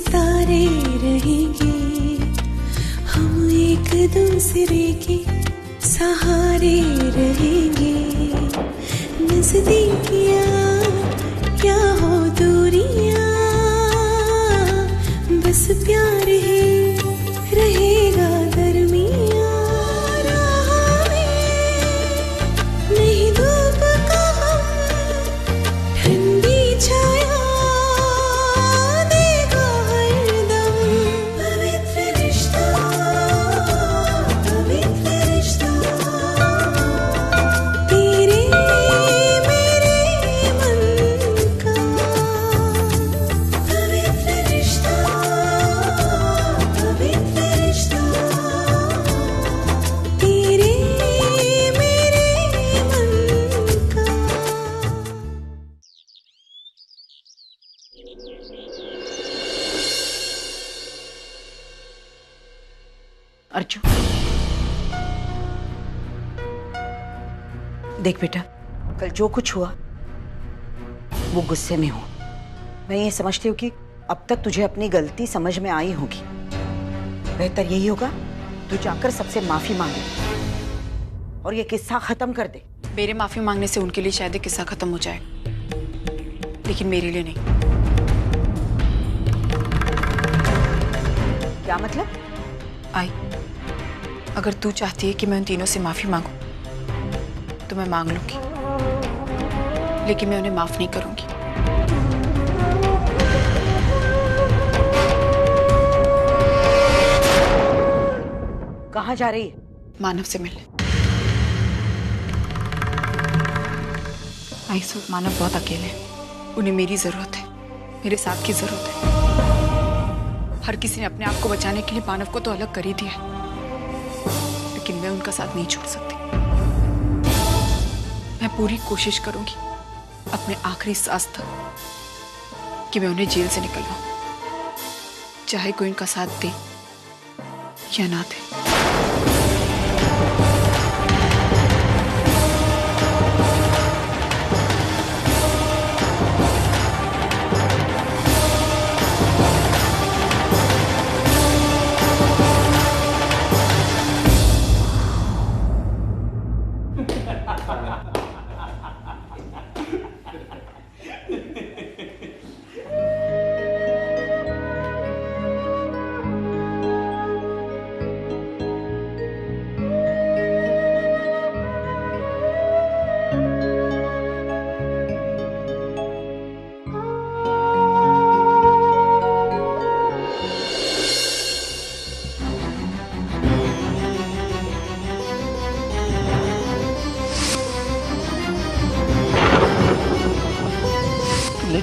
सितारे रहेंगे, हम एक दूसरे के सहारे रहेंगे। नजदीकियां क्या हो दूरियां, बस प्यार ही रहेगा दरमियां। राह में नहीं धूप का ठंडी छाया देगा हरदम। पवित्र रिश्ता, पवित्र रिश्ता, तेरे मेरे मन का। पवित्र रिश्ता, पवित्र रिश्ता, तेरे मेरे मन का। अर्जुन, देख बेटा, कल जो कुछ हुआ वो गुस्से में हो। मैं ये समझती हूँ कि अब तक तुझे अपनी गलती समझ में आई होगी। बेहतर यही होगा तू जाकर सबसे माफी मांगे और ये किस्सा खत्म कर दे। मेरे माफी मांगने से उनके लिए शायद ये किस्सा खत्म हो जाए, लेकिन मेरे लिए नहीं। क्या मतलब? आई, अगर तू चाहती है कि मैं उन तीनों से माफी मांगूं तो मैं मांग लूंगी, लेकिन मैं उन्हें माफ नहीं करूंगी। कहाँ जा रही है? मानव से मिलने। आई सो मानव बहुत अकेले हैं, उन्हें मेरी जरूरत है, मेरे साथ की जरूरत है। हर किसी ने अपने आप को बचाने के लिए मानव को तो अलग कर ही दिया है, लेकिन मैं उनका साथ नहीं छोड़ सकती। मैं पूरी कोशिश करूंगी अपने आखिरी सांस तक कि मैं उन्हें जेल से निकलवाऊं, चाहे कोई उनका साथ दे या ना दे।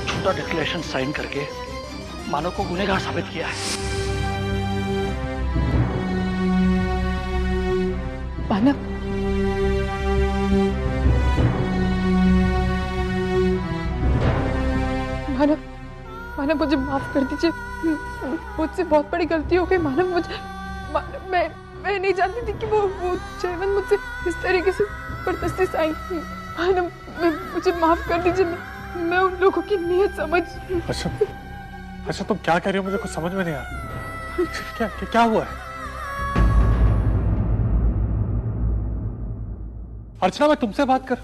झूठा डिक्लेरेशन साइन करके मानव को गुनहगार साबित किया है। मानव, मानव, मानव मुझे माफ कर दीजिए, मुझसे बहुत बड़ी गलती हो गई। मानव, मैं नहीं जानती थी कि वो जयवंत मुझसे इस तरीके से जबरदस्ती साइन। मानव, मुझे माफ कर दीजिए, मैं उन लोगों की नीयत समझ। अच्छा तुम क्या कह रही हो? मुझे कुछ समझ में नहीं आ रहा। क्या हुआ है? अर्चना, मैं तुमसे बात कर।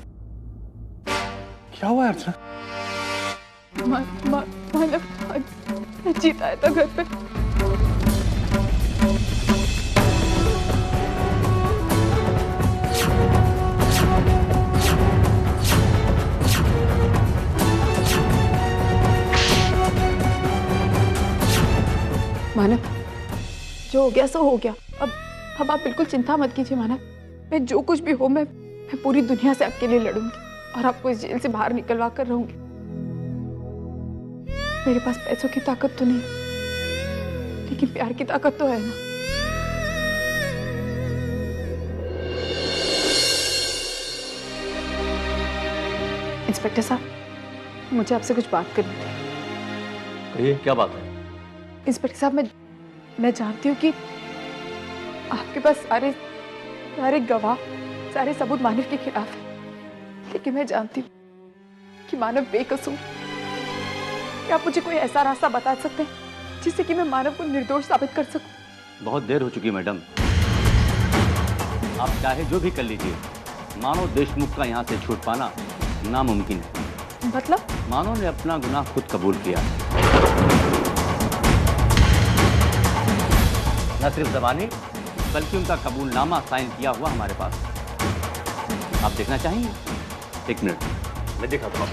क्या हुआ है अर्चना? मानव, मैं जीत आया था घर पे। मानव, जो हो गया सो हो गया। अब आप बिल्कुल चिंता मत कीजिए मानव। मैं जो कुछ भी हो, मैं पूरी दुनिया से आपके लिए लड़ूंगी और आपको इस जेल से बाहर निकलवा कर रहूंगी। मेरे पास पैसों की ताकत तो नहीं, लेकिन प्यार की ताकत तो है ना। इंस्पेक्टर साहब, मुझे आपसे कुछ बात करनी थी। कहिए, क्या बात है? इंस्पेक्टर साहब, मैं जानती हूँ कि आपके पास सारे गवाह, सारे सबूत मानव के खिलाफ है, लेकिन मैं जानती हूँ कि मानव बेकसूर। क्या आप मुझे कोई ऐसा रास्ता बता सकते हैं जिससे कि मैं मानव को निर्दोष साबित कर सकूं। बहुत देर हो चुकी मैडम, आप चाहे जो भी कर लीजिए, मानव देशमुख का यहाँ से छूट पाना नामुमकिन है। मतलब? मानव ने अपना गुनाह खुद कबूल किया, न सिर्फ जबानी बल्कि उनका कबूलनामा साइन किया हुआ हमारे पास। आप देखना चाहेंगे? एक मिनट, मैं दिखाता हूँ।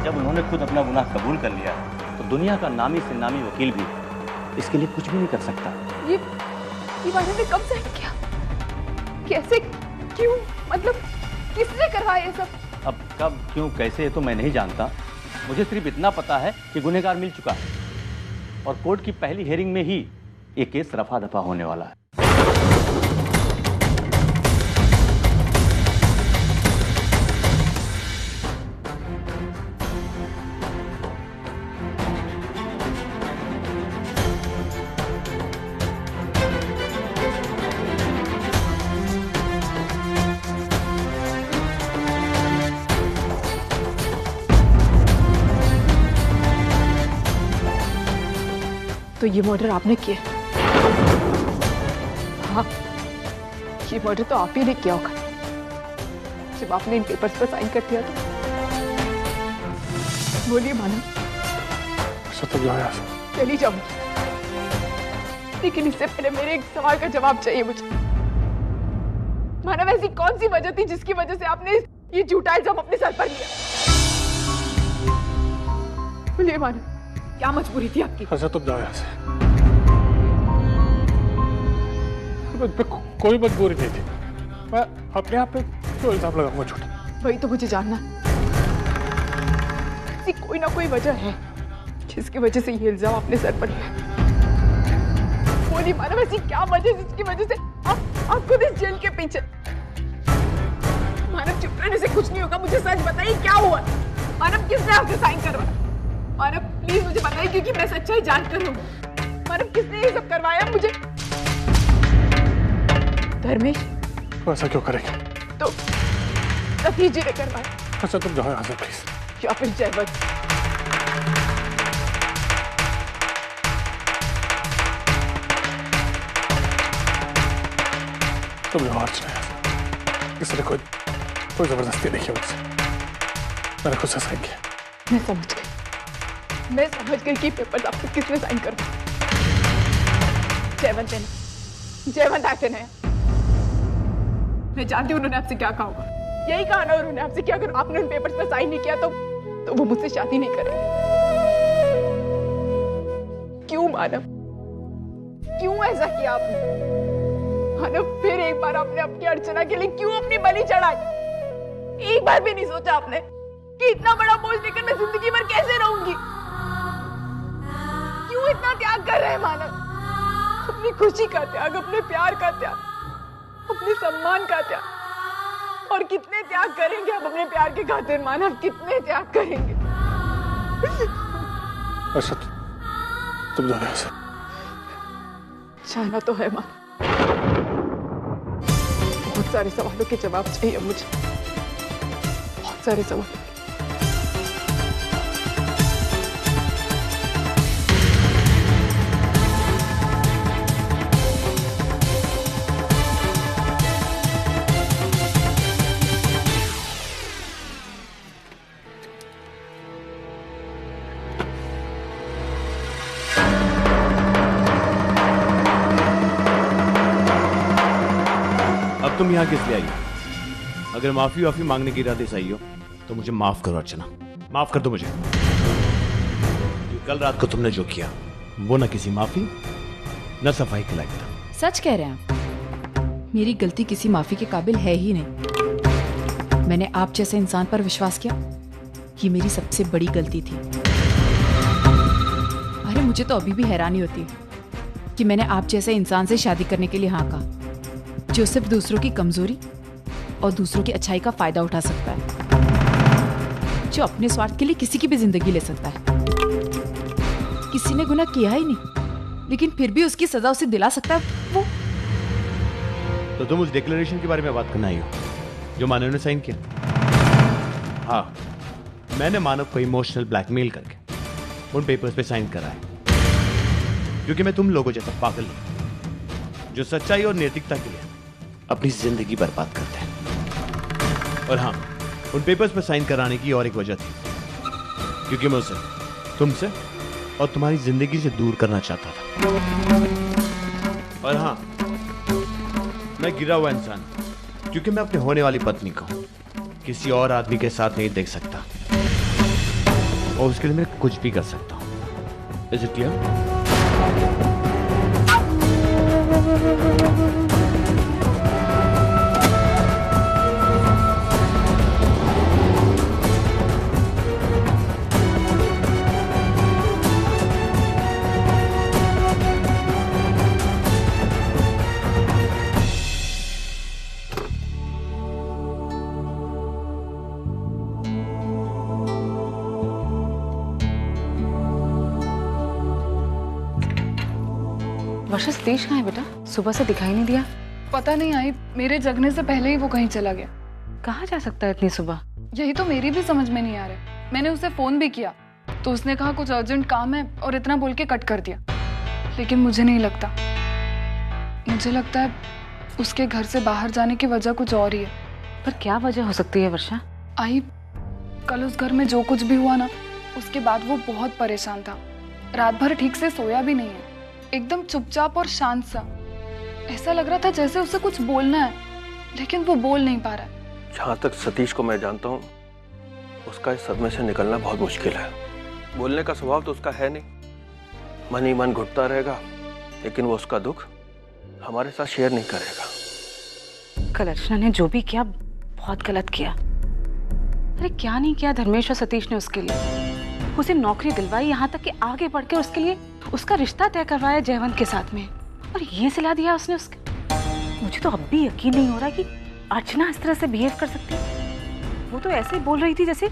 जब उन्होंने खुद अपना गुनाह कबूल कर लिया तो दुनिया का नामी से नामी वकील भी इसके लिए कुछ भी नहीं कर सकता। ये मानव ने कब साइन किया? कैसे? क्यों? मतलब किसने करवाया ये सब? अब कब, क्यों, कैसे तो मैं नहीं जानता। मुझे सिर्फ इतना पता है कि गुनहगार मिल चुका है और कोर्ट की पहली हियरिंग में ही ये केस रफा दफा होने वाला है। तो ये मर्डर आपने किया? हाँ, ये मर्डर तो आप ही ने किया होगा जब आपने इन पेपर्स पर साइन कर दिया। तो बोलिए मानव। तो जाओ यहाँ से। चली जाऊंगी, लेकिन इससे पहले मेरे एक सवाल का जवाब चाहिए मुझे। मानव, ऐसी कौन सी वजह थी जिसकी वजह से आपने ये झूठा इल्जाम अपने सर पर लिया? बोलिए मानव, क्या मजबूरी थी आपकी? अच्छा तुम जाओ यहाँ से। मुझ पे कोई मजबूरी नहीं थी, मैं अपने आप पे क्यों इल्जाम लगाऊंगा झूठा? वही तो मुझे जानना। ऐसी कोई ना कोई वजह है जिसकी वजह से ये इल्जाम अपने सर पर लिया। बोलिए मानव, ऐसी क्या वजह है जिसकी वजह से आप खुद इस जेल के पीछे? मानव, चुप रहने से कुछ नहीं होगा, मुझे सच बताइए क्या हुआ? मानव, किसने आपसे साइन करवाया? मानव प्लीज मुझे बताइए, क्योंकि मैं सच्चाई जानकर हूँ। मानव, किसने ये सब करवाया मुझे? धर्मेश। वो ऐसा क्यों करेंगे? तो सतीश जी ने करवाया। अच्छा तुम जाओ यहाँ से प्लीज। या फिर जयवंत। तुम जाओ अर्चना यहाँ से। इसने कोई जबरदस्ती नहीं की मुझसे, मैंने खुद से साइन किया। मैं समझ गई कि पेपर्स आपको किसने साइन करवाया। जयवंत ने, जयवंत आते हैं। मैं जानती हूँ उन्होंने आपसे क्या कहा होगा। यही कहा ना उन्होंने आपसे कि अगर आपने उन पेपर्स पर साइन नहीं किया तो वो मुझसे शादी नहीं करेंगे। क्यों मानव, क्यों ऐसा किया आपने? मानव, फिर एक बार आपने अपनी अर्चना के लिए क्यों अपनी बलि चढ़ाई? एक बार भी नहीं सोचा आपने कि इतना बड़ा बोझ लेकर मैं जिंदगी भर कैसे रहूंगी? क्यों इतना त्याग कर रहे हैं मानव? अपनी खुशी का त्याग, अपने प्यार का त्याग, अपने सम्मान का त्याग। और कितने त्याग करेंगे आप अपने प्यार के खातिर मानव? कितने त्याग करेंगे? अच्छा तुम जाओ यहाँ से। जाना तो है मानव, बहुत सारे सवालों के जवाब चाहिए मुझे, बहुत सारे सवाल। तुम यहाँ किस लिए आई? अगर माफी वाफी मांगने की इरादे से आई हो तो मुझे माफ करो अर्चना, माफ कर दो मुझे। कल रात को तुमने जो किया वो न किसी माफी न सफाई के लायक था। सच कह रहे हैं आप, मेरी गलती किसी माफी के काबिल है ही नहीं। मैंने आप जैसे इंसान पर विश्वास किया, ये मेरी सबसे बड़ी गलती थी। अरे मुझे तो अभी भी हैरानी होती है कि मैंने आप जैसे इंसान से शादी करने के लिए हाँ कहा, जो सिर्फ दूसरों की कमजोरी और दूसरों की अच्छाई का फायदा उठा सकता है, जो अपने स्वार्थ के लिए किसी की भी जिंदगी ले सकता है, किसी ने गुनाह किया ही नहीं, लेकिन फिर भी उसकी सजा उसे दिला सकता है वो। तो तुम उस डिक्लेरेशन के बारे में बात करना आई हो जो मानव ने साइन किया? हाँ, मैंने मानव को इमोशनल ब्लैकमेल करके उन पेपर्स पे साइन करा है, क्योंकि मैं तुम लोगों जैसा पागल नहीं जो सच्चाई और नैतिकता के लिए अपनी जिंदगी बर्बाद करते हैं। और हाँ, उन पेपर्स पर साइन कराने की और एक वजह थी, क्योंकि मैं उसे तुमसे और तुम्हारी जिंदगी से दूर करना चाहता था। और हाँ, मैं गिरा हुआ इंसान, क्योंकि मैं अपने होने वाली पत्नी को किसी और आदमी के साथ नहीं देख सकता, और उसके लिए मैं कुछ भी कर सकता हूं। Is it clear? Varsha, Satish कहाँ है बेटा? सुबह से दिखाई नहीं दिया। पता नहीं आई, मेरे जगने से पहले ही वो कहीं चला गया। कहाँ जा सकता है इतनी सुबह? यही तो मेरी भी समझ में नहीं आ रहा। मैंने उसे फोन भी किया तो उसने कहा कुछ अर्जेंट काम है और इतना बोल के कट कर दिया। लेकिन मुझे नहीं लगता, मुझे लगता है उसके घर से बाहर जाने की वजह कुछ और ही है। पर क्या वजह हो सकती है वर्षा? आई, कल उस घर में जो कुछ भी हुआ ना, उसके बाद वो बहुत परेशान था। रात भर ठीक से सोया भी नहीं है, एकदम चुपचाप और शांत सा। ऐसा लग रहा था जैसे उसे कुछ बोलना है, लेकिन वो बोल नहीं पा रहा है। जहाँ तक सतीश को मैं जानता हूँ, उसका इस सदमे से निकलना बहुत मुश्किल है। बोलने का स्वभाव तो उसका है नहीं, मन ही मन घुटता रहेगा, लेकिन वो उसका दुख हमारे साथ शेयर नहीं करेगा। कल अर्चना ने जो भी किया बहुत गलत किया। अरे क्या नहीं किया धर्मेश और सतीश ने उसके लिए। उसे नौकरी दिलवाई, यहाँ तक कि आगे बढ़ के उसके लिए उसका रिश्ता तय करवाया जयवंत के साथ में, और ये सिला दिया उसने उसके। मुझे तो अब भी यकीन नहीं हो रहा कि अर्चना इस तरह से बिहेव कर सकती है। वो तो ऐसे ही बोल रही थी जैसे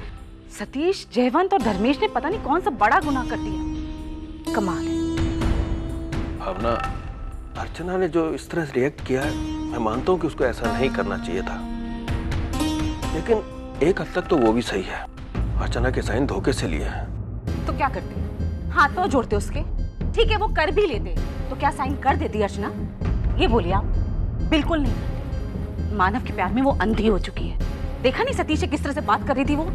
सतीश, जयवंत और धर्मेश ने पता नहीं कौन सा बड़ा गुनाह कर दिया। कमाल है। भावना, अर्चना ने जो इस तरह से रिएक्ट किया है, मैं मानता हूँ कि उसको ऐसा नहीं करना चाहिए था, लेकिन एक हद तक तो वो भी सही है। अर्चना के साइन धोखे से लिए हैं। तो क्या करते? हाथ तो जोड़ते उसके। ठीक है, वो कर भी लेते तो क्या साइन कर देती अर्चना? ये बोलिए आप। बिल्कुल नहीं। मानव के प्यार में वो अंधी हो चुकी है। देखा नहीं सतीश से किस तरह से बात कर रही थी वो?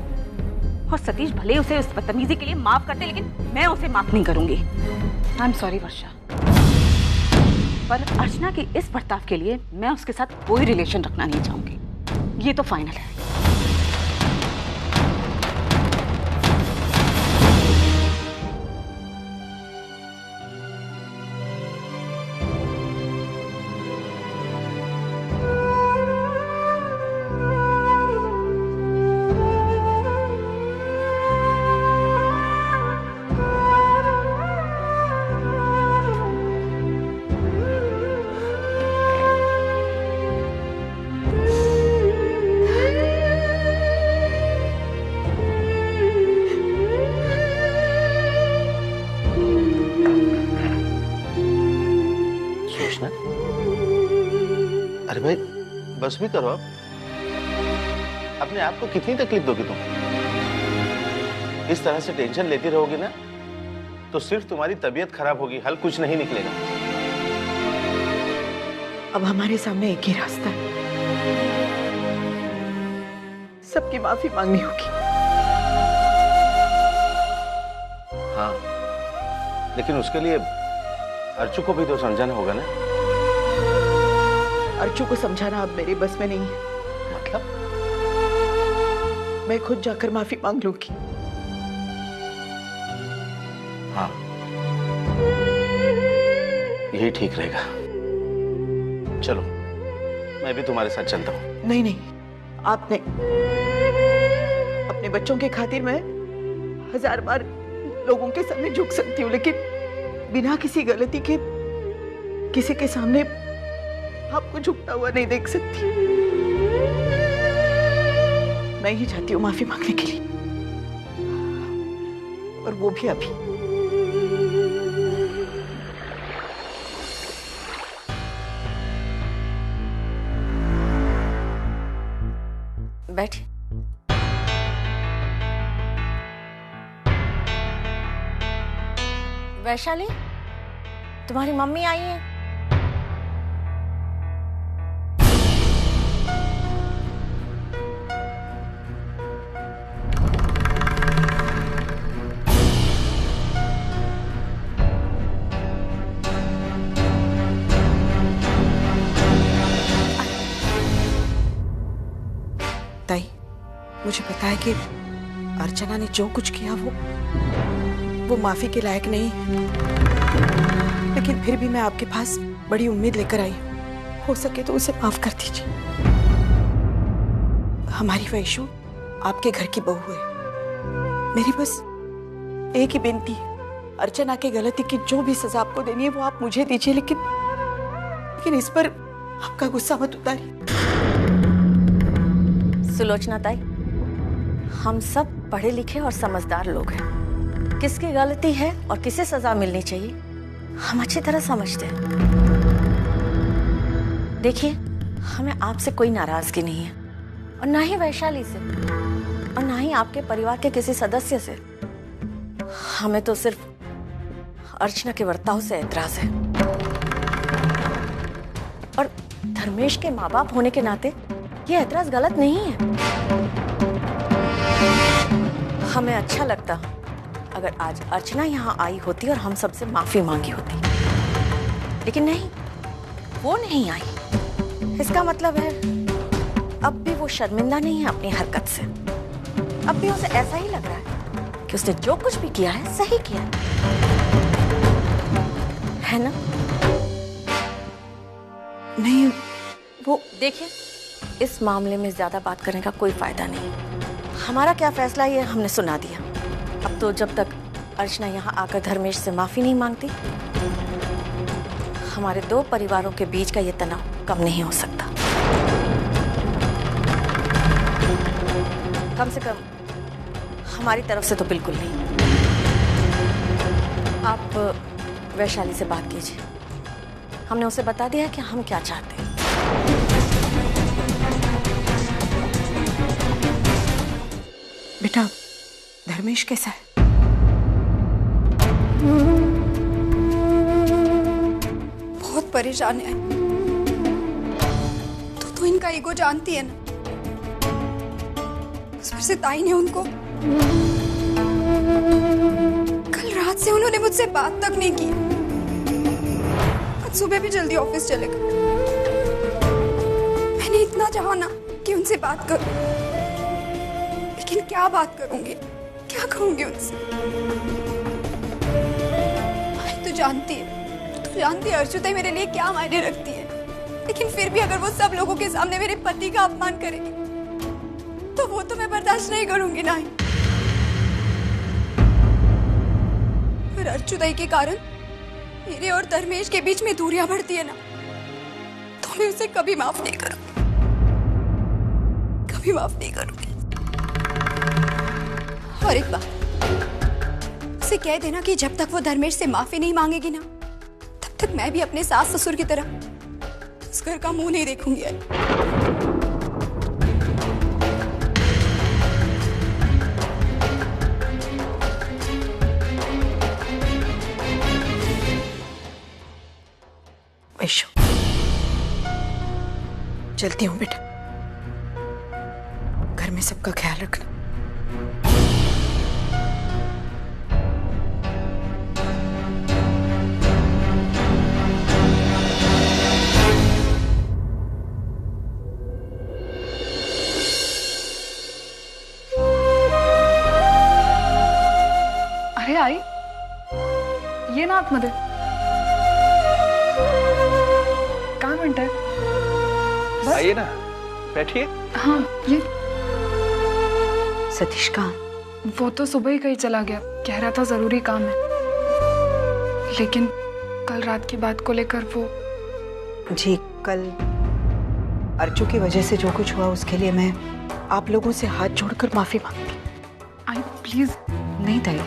और सतीश भले उसे उस बदतमीजी के लिए माफ करते, लेकिन मैं उसे माफ नहीं करूंगी। आई एम सॉरी वर्षा, पर अर्चना के इस बर्ताव के लिए मैं उसके साथ कोई रिलेशन रखना नहीं चाहूंगी। ये तो फाइनल है। अरे भाई, बस भी करो। आप अपने आप को कितनी तकलीफ दोगे तुम? इस तरह से टेंशन लेती रहोगी ना, तो सिर्फ तुम्हारी तबीयत खराब होगी, हल कुछ नहीं निकलेगा। अब हमारे सामने एक ही रास्ता है, सबकी माफी मांगनी होगी। हाँ, लेकिन उसके लिए अर्चू को भी तो समझाना होगा ना। अर्चू को समझाना अब मेरे बस में नहीं है। मतलब? मैं खुद जाकर माफी मांग लूंगी। हाँ, यही ठीक रहेगा। चलो, मैं भी तुम्हारे साथ चलता हूँ। नहीं नहीं, आपने अपने बच्चों के खातिर मैं 1000 बार लोगों के सामने झुक सकती हूँ, लेकिन बिना किसी गलती के किसी के सामने आपको झुकता हुआ नहीं देख सकती। मैं ही चाहती हूँ माफी मांगने के लिए, और वो भी अभी। बैठिए। वैशाली, तुम्हारी मम्मी आई है। ताई, मुझे पता है कि अर्चना ने जो कुछ किया वो माफी के लायक नहीं है, लेकिन फिर भी मैं आपके पास बड़ी उम्मीद लेकर आई हूं। हो सके तो उसे माफ कर दीजिए। हमारी वैशु आपके घर की बहू है। मेरी बस एक ही बेनती है, अर्चना की गलती की जो भी सजा आपको देनी है वो आप मुझे दीजिए, लेकिन इस पर आपका गुस्सा मत उतारिए। सुलोचना ताई, हम सब पढ़े लिखे और समझदार लोग हैं। किसकी गलती है और किसे सजा मिलनी चाहिए हम अच्छी तरह समझते हैं। देखिए, हमें आपसे कोई नाराजगी नहीं है, और ना ही वैशाली से, और ना ही आपके परिवार के किसी सदस्य से। हमें तो सिर्फ अर्चना के बर्ताव से एतराज है, और धर्मेश के माँ बाप होने के नाते ये ऐतराज गलत नहीं है। हमें अच्छा लगता अगर आज अर्चना यहाँ आई होती और हम सबसे माफी मांगी होती, लेकिन नहीं, वो नहीं आई। इसका मतलब है अब भी वो शर्मिंदा नहीं है अपनी हरकत से। अब भी उसे ऐसा ही लग रहा है कि उसने जो कुछ भी किया है सही किया है ना? नहीं, वो देखिए, इस मामले में ज्यादा बात करने का कोई फायदा नहीं। हमारा क्या फैसला ये हमने सुना दिया। अब तो जब तक अर्चना यहाँ आकर धर्मेश से माफी नहीं मांगती, हमारे दो परिवारों के बीच का ये तनाव कम नहीं हो सकता। कम से कम हमारी तरफ से तो बिल्कुल नहीं। आप वैशाली से बात कीजिए। हमने उसे बता दिया है कि हम क्या चाहते हैं। बेटा, धर्मेश कैसा है? बहुत परेशान है। तो इनका ईगो जानती है ना, उस पर से ताई ने उनको, कल रात से उन्होंने मुझसे बात तक नहीं की। आज सुबह भी जल्दी ऑफिस चले गए। मैंने इतना चाहा ना कि उनसे बात करूं, लेकिन क्या बात करूंगी, क्या कहूंगी उनसे? तू जानती है अर्चुता मेरे लिए क्या मायने रखती है, लेकिन फिर भी अगर वो सब लोगों के सामने मेरे पति का अपमान करेगी तो वो तो मैं बर्दाश्त नहीं करूंगी ना। फिर अर्चुता के कारण मेरे और धर्मेश के बीच में दूरियां बढ़ती है ना, तो मैं उसे कभी माफ नहीं करूंगी, कभी माफ नहीं करूंगी। और एक बात, उसे कह देना कि जब तक वो धर्मेश से माफी नहीं मांगेगी ना, तब तक मैं भी अपने सास ससुर की तरह उस घर का मुंह नहीं देखूंगी। वैशु, चलती हूँ बेटा, घर में सबका ख्याल रखना। अरे आई, ये ना आतमध्ये काय म्हणताय? आइए ना, बैठिए। हाँ, ये सतीश कहाँ? वो तो सुबह ही कहीं चला गया, कह रहा था जरूरी काम है। लेकिन कल रात की बात को लेकर वो जी, कल अर्चू की वजह से जो कुछ हुआ उसके लिए मैं आप लोगों से हाथ जोड़कर माफी मांगती। आई प्लीज। नहीं ताई,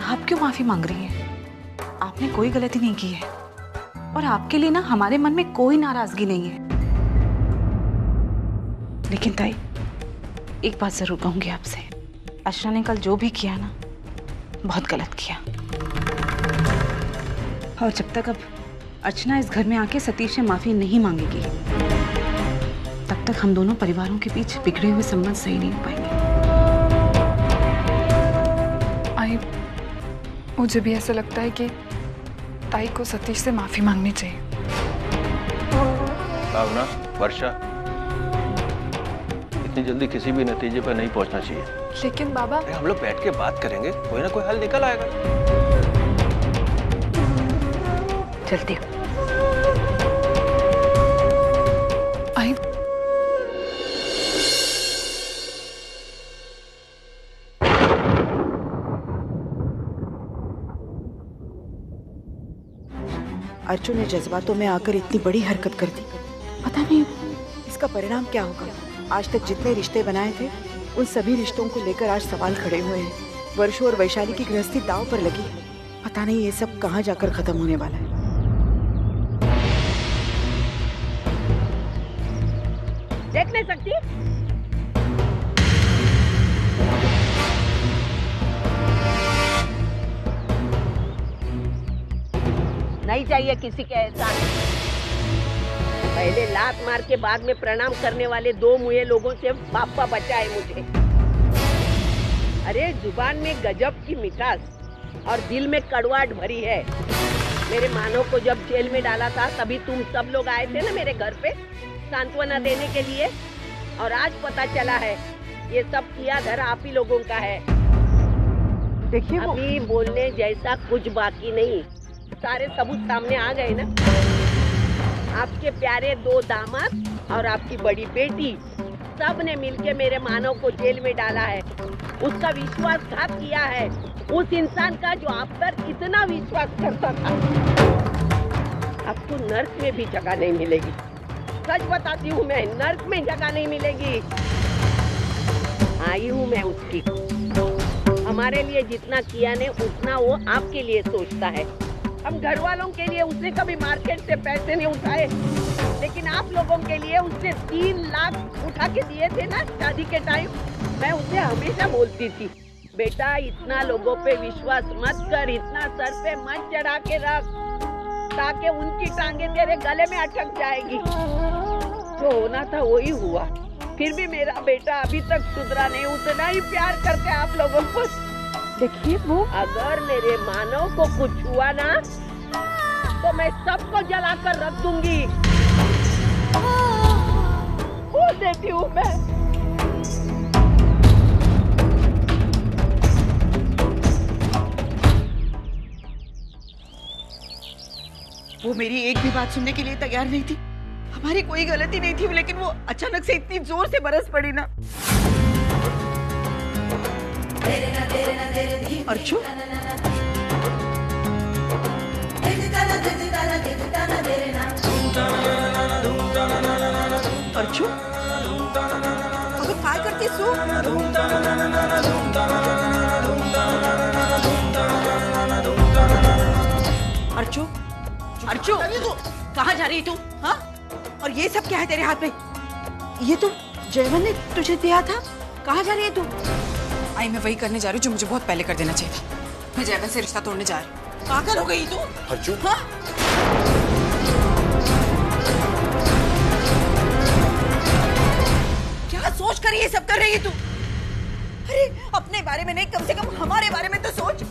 आप क्यों माफी मांग रही हैं? आपने कोई गलती नहीं की है, और आपके लिए ना हमारे मन में कोई नाराजगी नहीं है। लेकिन ताई, एक बात जरूर कहूंगी आपसे, अर्चना ने कल जो भी किया ना, बहुत गलत किया। और जब तक अब अर्चना इस घर में आके सतीश से माफी नहीं मांगेगी, तब तक हम दोनों परिवारों के बीच बिगड़े हुए संबंध सही नहीं हो पाएंगे। आई, मुझे भी ऐसा लगता है कि ताई को सतीश से माफी मांगनी चाहिए। भावना, वर्षा, इतनी जल्दी किसी भी नतीजे पर नहीं पहुंचना चाहिए। लेकिन बाबा, हम लोग बैठ के बात करेंगे, कोई ना कोई हल निकल आएगा। चलती हूँ। आई, अर्जुन ने जज्बातों में आकर इतनी बड़ी हरकत कर दी। पता नहीं इसका परिणाम क्या होगा। आज तक जितने रिश्ते बनाए थे, उन सभी रिश्तों को लेकर आज सवाल खड़े हुए हैं। वर्षों और वैशाली की गृहस्थी दांव पर लगी है। पता नहीं ये सब कहाँ जाकर खत्म होने वाला है। देख नहीं सकती? नहीं चाहिए किसी के एहसान। पहले लात मार के बाद में प्रणाम करने वाले दो मुँहे लोगों से बापा बचाए मुझे। अरे जुबान में गजब की मिठास और दिल में कड़वाहट भरी है। मेरे मानव को जब जेल में डाला था, तभी तुम सब लोग आए थे ना मेरे घर पे सांत्वना देने के लिए। और आज पता चला है ये सब किया धरा आप ही लोगों का है। देखिए, अभी बोलने जैसा कुछ बाकी नहीं, सारे सबूत सामने आ गए ना। आपके प्यारे दो दामाद और आपकी बड़ी बेटी, सब ने मिलके मेरे मानव को जेल में डाला है। उसका विश्वासघात किया है, उस इंसान का जो आप पर इतना विश्वास करता था। आपको नर्क में भी जगह नहीं मिलेगी। सच बताती हूँ मैं, नर्क में जगह नहीं मिलेगी। आई हूँ मैं उसकी। हमारे लिए जितना किया ने, उतना वो आपके लिए सोचता है। हम घर वालों के लिए उसने कभी मार्केट से पैसे नहीं उठाए, लेकिन आप लोगों के लिए उसने 3 लाख उठा के दिए थे ना शादी के टाइम। मैं उसे हमेशा बोलती थी, बेटा इतना लोगों पे विश्वास मत कर, इतना सर पे मत चढ़ा के रख, ताकि उनकी टांगे तेरे गले में अटक जाएगी। जो होना था वही हुआ। फिर भी मेरा बेटा अभी तक सुधरा नहीं, उतना ही प्यार करते आप लोगों को। देखिए, वो अगर मेरे मानव को कुछ हुआ ना, तो मैं सबको जलाकर रख दूंगी। बोल देती हूँ मैं। वो मेरी एक भी बात सुनने के लिए तैयार नहीं थी। हमारी कोई गलती नहीं थी, लेकिन वो अचानक से इतनी जोर से बरस पड़ी ना। अर्चू, अर्चू, अगं काय करते सू? अर्चू, अर्चू, कहाँ जा रही तू? हाँ? और ये सब क्या है तेरे हाथ में? ये तो जयवंत ने तुझे दिया था। कहाँ जा रही है तू? आई, मैं वही करने जा रही हूँ जो मुझे बहुत पहले कर देना चाहिए था। मैं जयवंत से रिश्ता तोड़ने जा रही हूँ। पागल हो गई तू? अर्चू, हाँ? क्या सोच कर ये सब कर रही है तू? अरे अपने बारे में नहीं, कम से कम हमारे बारे में तो सोच।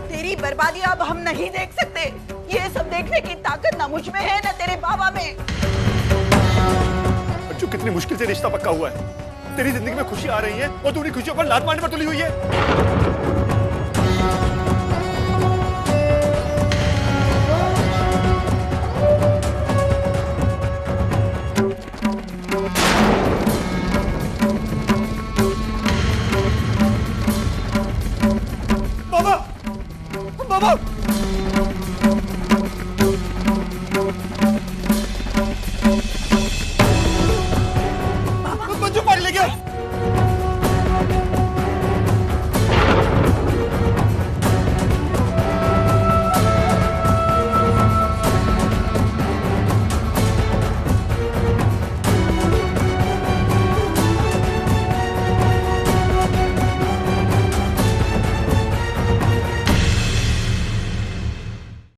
तेरी बर्बादी अब हम नहीं देख सकते। ये सब देखने की ताकत ना मुझ में है ना तेरे बाबा में। अर्चू, कितनी मुश्किल से रिश्ता पक्का हुआ है। तेरी जिंदगी में खुशी आ रही है और तू उन्हीं खुशियों पर लात मारने पर तुली हुई है।